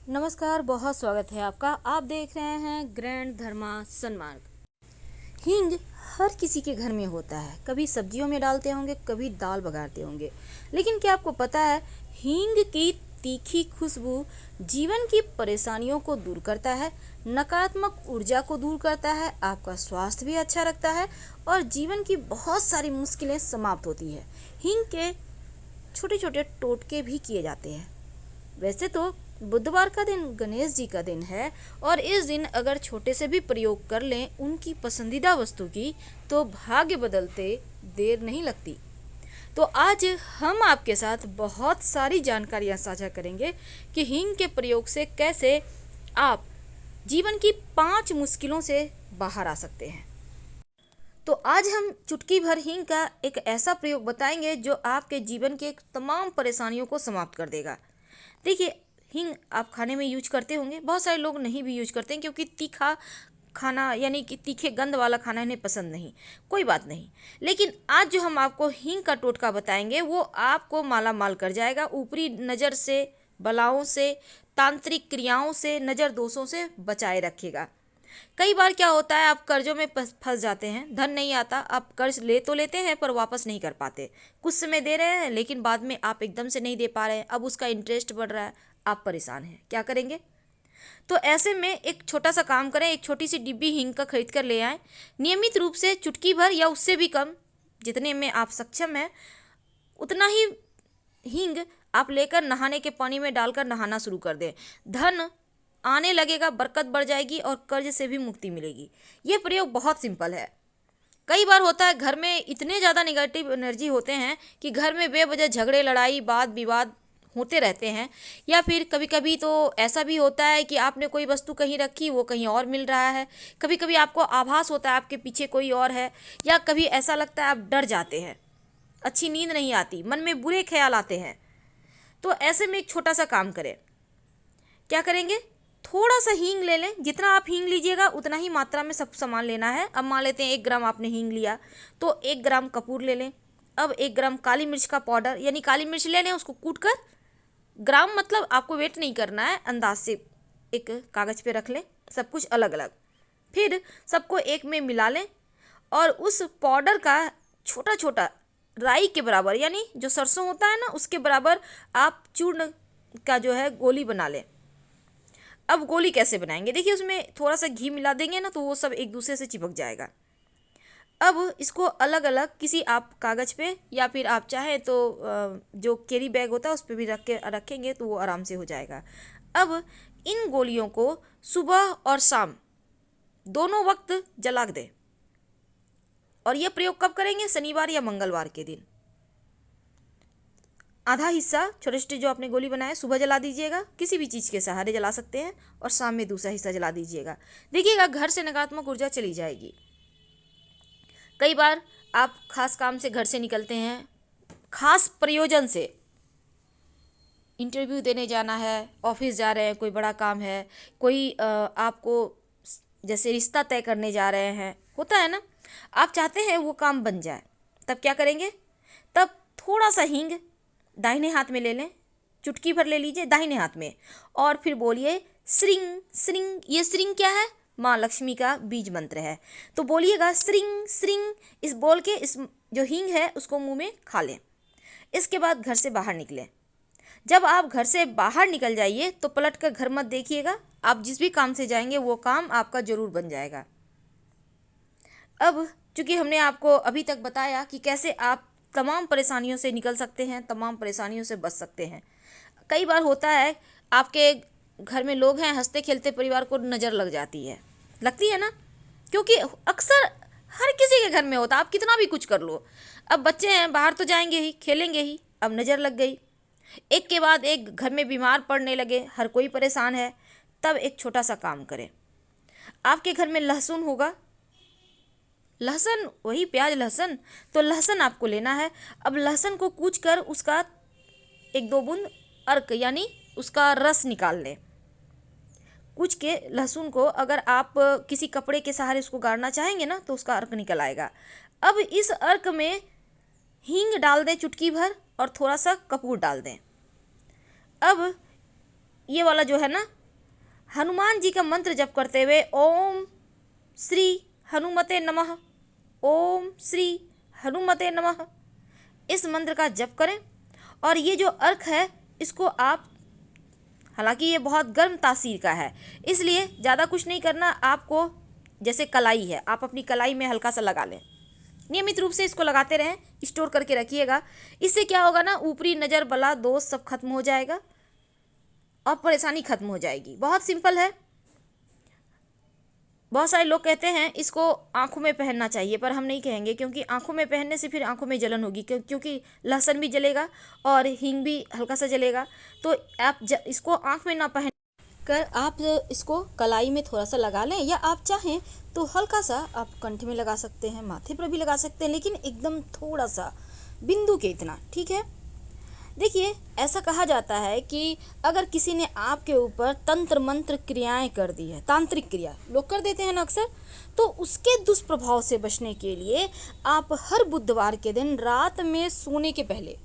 नमस्कार, बहुत स्वागत है आपका। आप देख रहे हैं ग्रैंड धर्मा सन्मार्ग। हींग हर किसी के घर में होता है। कभी सब्जियों में डालते होंगे, कभी दाल बघारते होंगे। लेकिन क्या आपको पता है, हींग की तीखी खुशबू जीवन की परेशानियों को दूर करता है, नकारात्मक ऊर्जा को दूर करता है, आपका स्वास्थ्य भी अच्छा रखता है और जीवन की बहुत सारी मुश्किलें समाप्त होती है। हींग के छोटे छोटे टोटके भी किए जाते हैं। वैसे तो बुधवार का दिन गणेश जी का दिन है और इस दिन अगर छोटे से भी प्रयोग कर लें उनकी पसंदीदा वस्तु की, तो भाग्य बदलते देर नहीं लगती। तो आज हम आपके साथ बहुत सारी जानकारियां साझा करेंगे कि हींग के प्रयोग से कैसे आप जीवन की 5 मुश्किलों से बाहर आ सकते हैं। तो आज हम चुटकी भर हींग का एक ऐसा प्रयोग बताएंगे जो आपके जीवन के तमाम परेशानियों को समाप्त कर देगा। देखिए, हींग आप खाने में यूज करते होंगे, बहुत सारे लोग नहीं भी यूज करते हैं क्योंकि तीखा खाना यानी कि तीखे गंध वाला खाना इन्हें पसंद नहीं। कोई बात नहीं, लेकिन आज जो हम आपको हींग का टोटका बताएंगे वो आपको माला माल कर जाएगा। ऊपरी नज़र से, बलाओं से, तांत्रिक क्रियाओं से, नज़र दोषों से बचाए रखेगा। कई बार क्या होता है, आप कर्जों में फंस जाते हैं, धन नहीं आता, आप कर्ज ले तो लेते हैं पर वापस नहीं कर पाते। कुछ समय दे रहे हैं लेकिन बाद में आप एकदम से नहीं दे पा रहे हैं, अब उसका इंटरेस्ट बढ़ रहा है, आप परेशान हैं, क्या करेंगे? तो ऐसे में एक छोटा सा काम करें, एक छोटी सी डिब्बी हींग का खरीद कर ले आएँ। नियमित रूप से चुटकी भर या उससे भी कम, जितने में आप सक्षम हैं उतना ही हींग आप लेकर नहाने के पानी में डालकर नहाना शुरू कर दें। धन आने लगेगा, बरकत बढ़ जाएगी और कर्ज से भी मुक्ति मिलेगी। ये प्रयोग बहुत सिंपल है। कई बार होता है घर में इतने ज़्यादा नेगेटिव एनर्जी होते हैं कि घर में बेवजह झगड़े, लड़ाई, वाद विवाद होते रहते हैं। या फिर कभी कभी तो ऐसा भी होता है कि आपने कोई वस्तु कहीं रखी, वो कहीं और मिल रहा है। कभी कभी आपको आभास होता है आपके पीछे कोई और है, या कभी ऐसा लगता है आप डर जाते हैं, अच्छी नींद नहीं आती, मन में बुरे ख्याल आते हैं। तो ऐसे में एक छोटा सा काम करें। क्या करेंगे? थोड़ा सा हींग ले लें। जितना आप हींग लीजिएगा उतना ही मात्रा में सब सामान लेना है। अब मान लेते हैं 1 ग्राम आपने हींग लिया, तो 1 ग्राम कपूर ले लें। अब 1 ग्राम काली मिर्च का पाउडर, यानी काली मिर्च ले लें, उसको कूट कर, ग्राम मतलब आपको वेट नहीं करना है, अंदाज से एक कागज़ पे रख लें, सब कुछ अलग अलग। फिर सबको एक में मिला लें और उस पाउडर का छोटा छोटा राई के बराबर, यानी जो सरसों होता है ना उसके बराबर आप चूर्ण का जो है गोली बना लें। अब गोली कैसे बनाएंगे? देखिए, उसमें थोड़ा सा घी मिला देंगे ना तो वो सब एक दूसरे से चिपक जाएगा। अब इसको अलग अलग किसी आप कागज़ पे, या फिर आप चाहें तो जो कैरी बैग होता है उस पर भी रखेंगे तो वो आराम से हो जाएगा। अब इन गोलियों को सुबह और शाम दोनों वक्त जला दें। और ये प्रयोग कब करेंगे? शनिवार या मंगलवार के दिन। आधा हिस्सा छोटे छोटे जो आपने गोली बनाए सुबह जला दीजिएगा, किसी भी चीज़ के सहारे जला सकते हैं, और शाम में दूसरा हिस्सा जला दीजिएगा। देखिएगा घर से नकारात्मक ऊर्जा चली जाएगी। कई बार आप खास काम से घर से निकलते हैं, खास प्रयोजन से, इंटरव्यू देने जाना है, ऑफिस जा रहे हैं, कोई बड़ा काम है, कोई आपको जैसे रिश्ता तय करने जा रहे हैं, होता है ना, आप चाहते हैं वो काम बन जाए, तब क्या करेंगे? तब थोड़ा सा हींग दाहिने हाथ में ले लें, चुटकी भर ले लीजिए दाहिने हाथ में, और फिर बोलिए श्रिंग श्रिंग। ये श्रिंग क्या है? माँ लक्ष्मी का बीज मंत्र है। तो बोलिएगा श्रिंग श्रिंग, इस बोल के इस जो हींग है उसको मुंह में खा लें। इसके बाद घर से बाहर निकलें। जब आप घर से बाहर निकल जाइए तो पलट कर घर मत देखिएगा। आप जिस भी काम से जाएंगे वो काम आपका जरूर बन जाएगा। अब चूंकि हमने आपको अभी तक बताया कि कैसे आप तमाम परेशानियों से निकल सकते हैं, तमाम परेशानियों से बच सकते हैं। कई बार होता है आपके घर में लोग हैं, हंसते खेलते परिवार को नज़र लग जाती है, लगती है ना, क्योंकि अक्सर हर किसी के घर में होता है, आप कितना भी कुछ कर लो। अब बच्चे हैं, बाहर तो जाएंगे ही, खेलेंगे ही, अब नज़र लग गई, एक के बाद एक घर में बीमार पड़ने लगे, हर कोई परेशान है। तब एक छोटा सा काम करें। आपके घर में लहसुन होगा, लहसुन वही प्याज लहसुन, तो लहसुन आपको लेना है। अब लहसुन को कूच कर उसका 1-2 बूंद अर्क यानी उसका रस निकाल लें। कूच के लहसुन को अगर आप किसी कपड़े के सहारे उसको गाड़ना चाहेंगे ना तो उसका अर्क निकल आएगा। अब इस अर्क में हींग डाल दें चुटकी भर और थोड़ा सा कपूर डाल दें। अब ये वाला जो है ना हनुमान जी का मंत्र जप करते हुए ओम श्री हनुमते नमः, ओम श्री हनुमते नमः, इस मंत्र का जप करें। और ये जो अर्क है इसको आप, हालांकि ये बहुत गर्म तासीर का है इसलिए ज़्यादा कुछ नहीं करना आपको। जैसे कलाई है, आप अपनी कलाई में हल्का सा लगा लें, नियमित रूप से इसको लगाते रहें, स्टोर करके रखिएगा। इससे क्या होगा ना, ऊपरी नज़र बला दोष सब खत्म हो जाएगा और परेशानी खत्म हो जाएगी। बहुत सिंपल है। बहुत सारे लोग कहते हैं इसको आंखों में पहनना चाहिए, पर हम नहीं कहेंगे, क्योंकि आंखों में पहनने से फिर आंखों में जलन होगी, क्योंकि लहसुन भी जलेगा और हींग भी हल्का सा जलेगा। तो आप इसको आंख में ना पहन कर आप इसको कलाई में थोड़ा सा लगा लें, या आप चाहें तो हल्का सा आप कंठ में लगा सकते हैं, माथे पर भी लगा सकते हैं, लेकिन एकदम थोड़ा सा, बिंदु के इतना, ठीक है। देखिए, ऐसा कहा जाता है कि अगर किसी ने आपके ऊपर तंत्र मंत्र क्रियाएं कर दी है, तांत्रिक क्रिया लोग कर देते हैं ना अक्सर, तो उसके दुष्प्रभाव से बचने के लिए आप हर बुधवार के दिन रात में सोने के पहले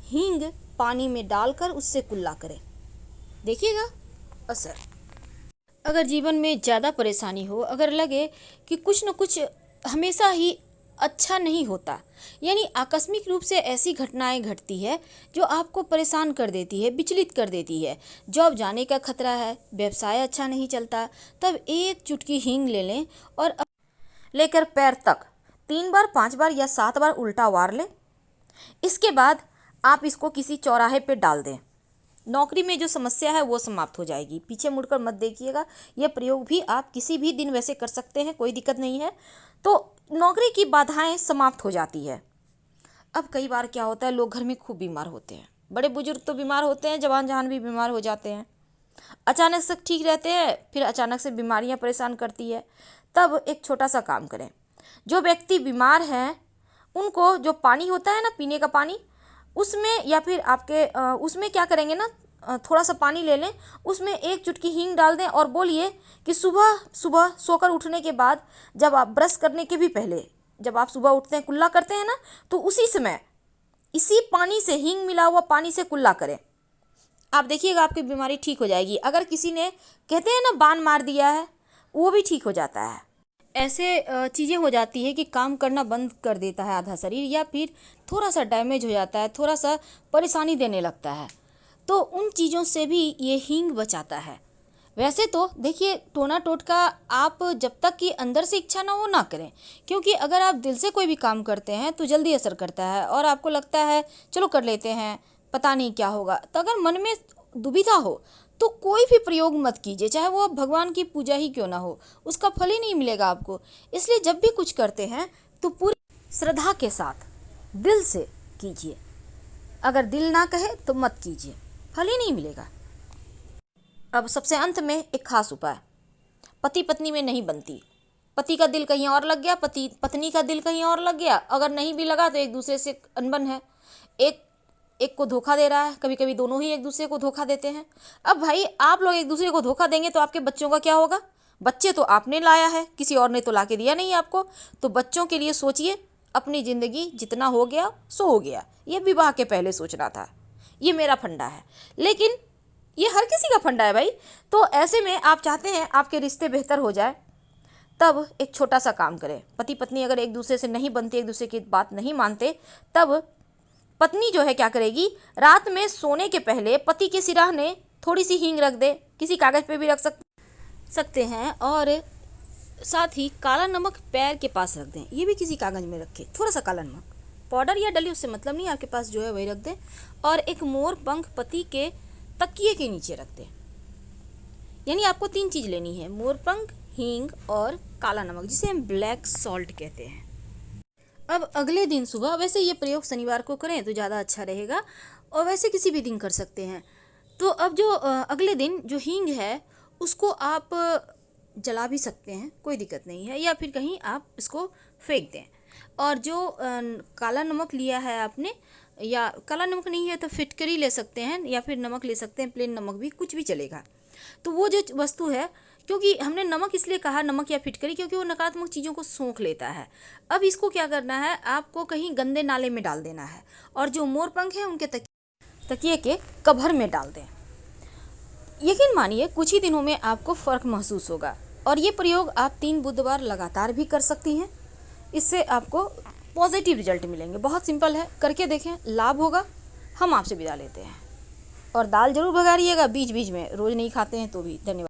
हींग पानी में डालकर उससे कुल्ला करें, देखिएगा असर। अगर जीवन में ज़्यादा परेशानी हो, अगर लगे कि कुछ न कुछ हमेशा ही अच्छा नहीं होता, यानी आकस्मिक रूप से ऐसी घटनाएं घटती है जो आपको परेशान कर देती है, विचलित कर देती है, जॉब जाने का खतरा है, व्यवसाय अच्छा नहीं चलता, तब एक चुटकी हींग ले लें और लेकर पैर तक 3 बार 5 बार या 7 बार उल्टा वार लें। इसके बाद आप इसको किसी चौराहे पे डाल दें। नौकरी में जो समस्या है वो समाप्त हो जाएगी। पीछे मुड़कर मत देखिएगा, यह प्रयोग भी आप किसी भी दिन वैसे कर सकते हैं, कोई दिक्कत नहीं है। तो नौकरी की बाधाएं समाप्त हो जाती है। अब कई बार क्या होता है, लोग घर में खूब बीमार होते हैं, बड़े बुजुर्ग तो बीमार होते हैं, जवान जहान भी बीमार हो जाते हैं, अचानक से ठीक रहते हैं, फिर अचानक से बीमारियां परेशान करती है। तब एक छोटा सा काम करें, जो व्यक्ति बीमार हैं उनको जो पानी होता है ना, पीने का पानी, उसमें या फिर आपके उसमें क्या करेंगे ना, थोड़ा सा पानी ले लें, उसमें एक चुटकी हींग डाल दें और बोलिए कि सुबह सुबह सोकर उठने के बाद, जब आप ब्रश करने के भी पहले, जब आप सुबह उठते हैं, कुल्ला करते हैं ना, तो उसी समय इसी पानी से, हींग मिला हुआ पानी से कुल्ला करें। आप देखिएगा आपकी बीमारी ठीक हो जाएगी। अगर किसी ने, कहते हैं ना, बाण मार दिया है, वो भी ठीक हो जाता है। ऐसे चीज़ें हो जाती है कि काम करना बंद कर देता है आधा शरीर, या फिर थोड़ा सा डैमेज हो जाता है, थोड़ा सा परेशानी देने लगता है, तो उन चीज़ों से भी ये हींग बचाता है। वैसे तो देखिए, टोना टोटका आप जब तक कि अंदर से इच्छा ना हो ना करें, क्योंकि अगर आप दिल से कोई भी काम करते हैं तो जल्दी असर करता है और आपको लगता है चलो कर लेते हैं, पता नहीं क्या होगा। तो अगर मन में दुविधा हो तो कोई भी प्रयोग मत कीजिए, चाहे वो भगवान की पूजा ही क्यों ना हो, उसका फल ही नहीं मिलेगा आपको। इसलिए जब भी कुछ करते हैं तो पूरी श्रद्धा के साथ दिल से कीजिए। अगर दिल ना कहे तो मत कीजिए, फल ही नहीं मिलेगा। अब सबसे अंत में एक खास उपाय, पति पत्नी में नहीं बनती, पति का दिल कहीं और लग गया, पत्नी का दिल कहीं और लग गया, अगर नहीं भी लगा तो एक दूसरे से अनबन है, एक को धोखा दे रहा है, कभी कभी दोनों ही एक दूसरे को धोखा देते हैं। अब भाई, आप लोग एक दूसरे को धोखा देंगे तो आपके बच्चों का क्या होगा? बच्चे तो आपने लाया है, किसी और ने तो ला के दिया नहीं आपको। तो बच्चों के लिए सोचिए, अपनी ज़िंदगी जितना हो गया सो हो गया, ये विवाह के पहले सोचना था। ये मेरा फंडा है, लेकिन ये हर किसी का फंडा है भाई। तो ऐसे में आप चाहते हैं आपके रिश्ते बेहतर हो जाए, तब एक छोटा सा काम करें। पति पत्नी अगर एक दूसरे से नहीं बनते, एक दूसरे की बात नहीं मानते, तब पत्नी जो है क्या करेगी, रात में सोने के पहले पति के सिराहने थोड़ी सी हींग रख दे, किसी कागज़ पे भी रख सकते हैं, और साथ ही काला नमक पैर के पास रख दें, ये भी किसी कागज़ में रखें, थोड़ा सा काला नमक, पाउडर या डली उससे मतलब नहीं, आपके पास जो है वही रख दें। और एक मोर पंख पति के तकिए के नीचे रख दें। यानी आपको 3 चीज़ लेनी है, मोर पंख, हींग और काला नमक, जिसे हम ब्लैक सॉल्ट कहते हैं। अब अगले दिन सुबह, वैसे ये प्रयोग शनिवार को करें तो ज़्यादा अच्छा रहेगा, और वैसे किसी भी दिन कर सकते हैं। तो अब जो अगले दिन जो हींग है उसको आप जला भी सकते हैं, कोई दिक्कत नहीं है, या फिर कहीं आप इसको फेंक दें। और जो काला नमक लिया है आपने, या काला नमक नहीं है तो फिटकरी ले सकते हैं, या फिर नमक ले सकते हैं, प्लेन नमक भी, कुछ भी चलेगा। तो वो जो वस्तु है, क्योंकि हमने नमक इसलिए कहा, नमक या फिटकरी, क्योंकि वो नकारात्मक चीज़ों को सोख लेता है। अब इसको क्या करना है, आपको कहीं गंदे नाले में डाल देना है, और जो मोर पंख है उनके तकिए के कवर में डाल दें। यकीन मानिए कुछ ही दिनों में आपको फ़र्क महसूस होगा। और ये प्रयोग आप 3 बुधवार लगातार भी कर सकती हैं। इससे आपको पॉजिटिव रिजल्ट मिलेंगे। बहुत सिंपल है, करके देखें, लाभ होगा। हम आपसे विदा लेते हैं। और दाल ज़रूर भगारिएगा बीच बीच में, रोज़ नहीं खाते हैं तो भी। धन्यवाद।